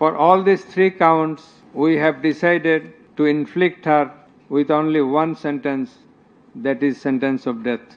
For all these 3 counts, we have decided to inflict her with only one sentence, that is sentence of death.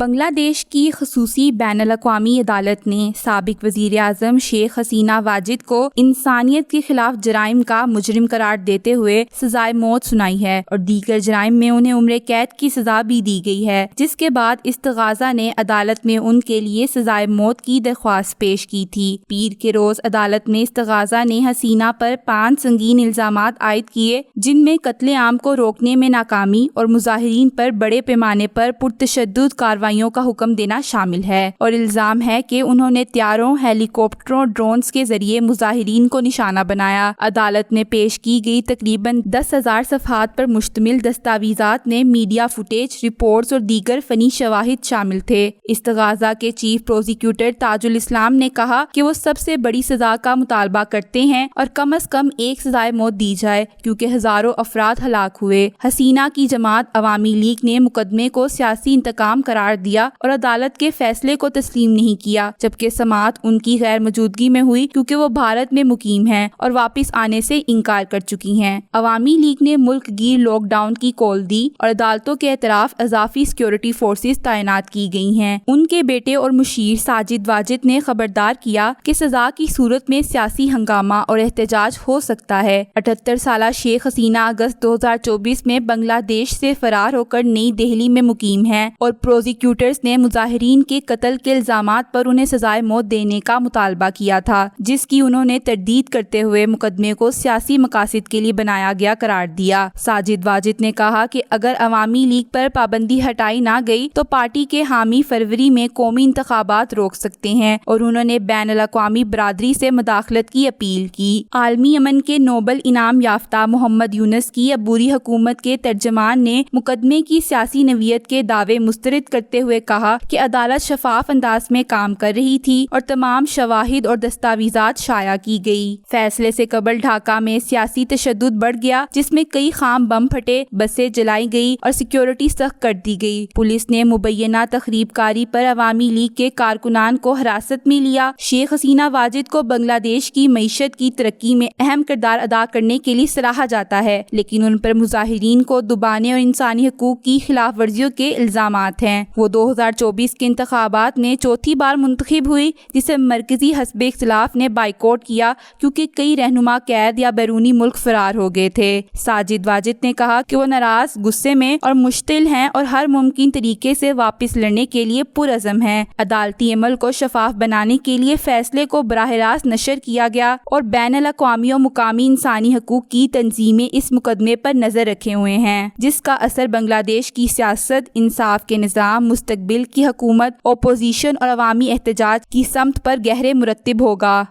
بنگلہ دیش کی خصوصی بین الاقوامی عدالت نے سابق وزیر اعظم شیخ حسینہ واجد کو انسانیت کے خلاف جرائم کا مجرم قرار دیتے ہوئے سزائے موت سنائی ہے اور دیگر جرائم میں انہیں عمر قید کی سزا بھی دی گئی ہے، جس کے بعد استغاثہ نے عدالت میں ان کے لیے سزائے موت کی درخواست پیش کی تھی۔ پیر کے روز عدالت میں استغاثہ نے حسینہ پر 5 سنگین الزامات عائد کیے، جن میں قتل عام کو روکنے میں ناکامی اور مظاہرین پر بڑے پیمانے پر پرتشدد کارروائیوں کا حکم دینا شامل ہے، اور الزام ہے کہ انہوں نے طیاروں، ہیلی کاپٹروں، ڈرونز کے ذریعے مظاہرین کو نشانہ بنایا۔ عدالت میں پیش کی گئی تقریباً 10,000 صفحات پر مشتمل دستاویزات میں میڈیا فوٹیج، رپورٹس اور دیگر فنی شواہد شامل تھے۔ استغاثہ کے چیف پروزیکیوٹر تاج الاسلام نے کہا کہ وہ سب سے بڑی سزا کا مطالبہ کرتے ہیں اور کم از کم ایک سزائے موت دی جائے، کیونکہ ہزاروں افراد ہلاک ہوئے۔ حسینہ کی جماعت عوامی لیگ نے مقدمے کو سیاسی انتقام قرار دیا اور عدالت کے فیصلے کو تسلیم نہیں کیا، جبکہ سماعت ان کی غیر موجودگی میں ہوئی کیونکہ وہ بھارت میں مقیم ہیں اور واپس آنے سے انکار کر چکی ہیں۔ عوامی لیگ نے ملک گیر لاک ڈاؤن کی کال دی اور عدالتوں کے اطراف اضافی سیکیورٹی فورسز تعینات کی گئی ہیں۔ ان کے بیٹے اور مشیر ساجد واجد نے خبردار کیا کہ سزا کی صورت میں سیاسی ہنگامہ اور احتجاج ہو سکتا ہے۔ 78 سالہ شیخ حسینہ اگست 2024 میں بنگلہ دیش سے فرار ہو کر نئی دہلی میں مقیم ہیں اور پروزیکیوٹرز نے مظاہرین کے قتل کے الزامات پر انہیں سزائے موت دینے کا مطالبہ کیا تھا، جس کی انہوں نے تردید کرتے ہوئے مقدمے کو سیاسی مقاصد کے لیے بنایا گیا قرار دیا۔ ساجد واجد نے کہا کہ اگر عوامی لیگ پر پابندی ہٹائی نہ گئی تو پارٹی کے حامی فروری میں قومی انتخابات روک سکتے ہیں، اور انہوں نے بین الاقوامی برادری سے مداخلت کی اپیل کی۔ عالمی امن کے نوبل انعام یافتہ محمد یونس کی عبوری حکومت کے ترجمان نے مقدمے کی سیاسی نوعیت کے دعوے مسترد کرتے ہوئے کہا کہ عدالت شفاف انداز میں کام کر رہی تھی اور تمام شواہد اور دستاویزات شائع کی گئی۔ فیصلے سے قبل ڈھاکہ میں سیاسی تشدد بڑھ گیا، جس میں کئی خام بم پھٹے، بسیں جلائی گئی اور سیکیورٹی سخت کر دی گئی۔ پولیس نے مبینہ تخریب کاری پر عوامی لیگ کے کارکنان کو حراست میں لیا۔ شیخ حسینہ واجد کو بنگلہ دیش کی معیشت کی ترقی میں اہم کردار ادا کرنے کے لیے سراہا جاتا ہے، لیکن ان پر مظاہرین کو دبانے اور انسانی حقوق کی خلاف ورزیوں کے الزامات ہیں۔ وہ 2024 کے انتخابات میں چوتھی بار منتخب ہوئی، جسے مرکزی حزب اختلاف نے بائیکاٹ کیا کیونکہ کئی رہنما قید یا بیرونی ملک فرار ہو گئے تھے۔ ساجد واجد نے کہا کہ وہ ناراض، غصے میں اور مشتعل ہیں اور ہر ممکن طریقے سے واپس لڑنے کے لیے پرعزم ہیں۔ عدالتی عمل کو شفاف بنانے کے لیے فیصلے کو براہ راست نشر کیا گیا اور بین الاقوامی اور مقامی انسانی حقوق کی تنظیمیں اس مقدمے پر نظر رکھے ہوئے ہیں، جس کا اثر بنگلہ دیش کی سیاست، انصاف کے نظام، مستقبل کی حکومت، اپوزیشن اور عوامی احتجاج کی سمت پر گہرے مرتب ہوگا۔